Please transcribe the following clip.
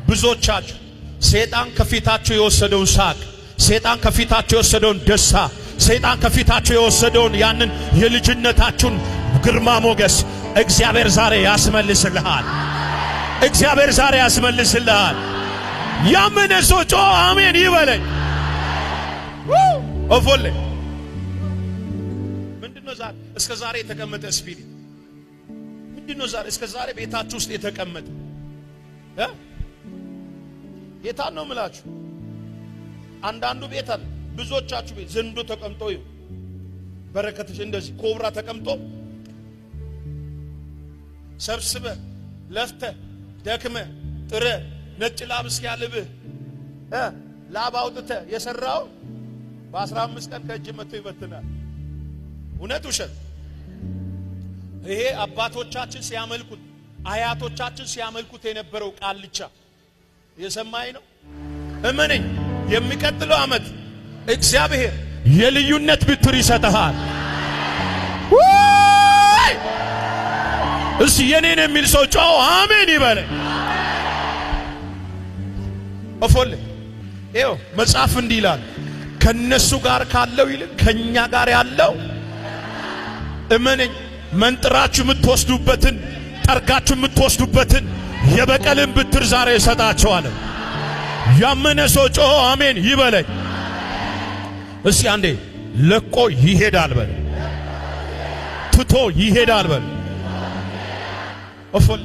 ብዙዎቻችሁ ሰይጣን ከፊታችሁ የወሰደውን ሳቅ፣ ሰይጣን ከፊታችሁ የወሰደውን ደስታ፣ ሰይጣን ከፊታችሁ የወሰደውን ያንን የልጅነታችሁን ግርማ ሞገስ እግዚአብሔር ዛሬ ያስመልስልሃል። እግዚአብሔር ዛሬ ያስመልስልሃል። ያመነ ሰው ጮ አሜን ይበለኝ። ኦፎሌ ምንድነው ዛሬ እስከ ዛሬ የተቀመጠ ስፒሪት? ምንድነው ዛሬ እስከ ዛሬ ቤታችሁ ውስጥ የተቀመጠ የታን ነው ምላችሁ? አንዳንዱ ቤት አለ፣ ብዙዎቻችሁ ቤት ዘንዶ ተቀምጦ ይው በረከትሽ እንደዚህ ኮብራ ተቀምጦ ሰብስበ ለፍተ ደክመ ጥረ ነጭ ላብስ ያልብህ ላብ አውጥተ የሰራው በ15 ቀን ከእጅ መጥቶ ይበትናል። እውነት ውሸት? ይሄ አባቶቻችን ሲያመልኩት አያቶቻችን ሲያመልኩት የነበረው ቃልቻ የሰማይ ነው። እመነኝ፣ የሚቀጥለው ዓመት እግዚአብሔር የልዩነት ብትር ይሰጣል። እሺ የኔን የሚል ሰው ጮህ አሜን ይበል። ኦፎሌ ይኸው መጽሐፍ እንዲህ ይላል፣ ከነሱ ጋር ካለው ይልቅ ከኛ ጋር ያለው እመነኝ፣ መንጥራችሁ የምትወስዱበትን ጠርጋችሁ የምትወስዱበትን የበቀልን ብትር ዛሬ ይሰጣቸዋል። ያመነ ሰው ጮህ አሜን ይበለኝ። እስቲ አንዴ ለቆ ይሄዳል በል፣ ትቶ ይሄዳል በል። ኦፎሌ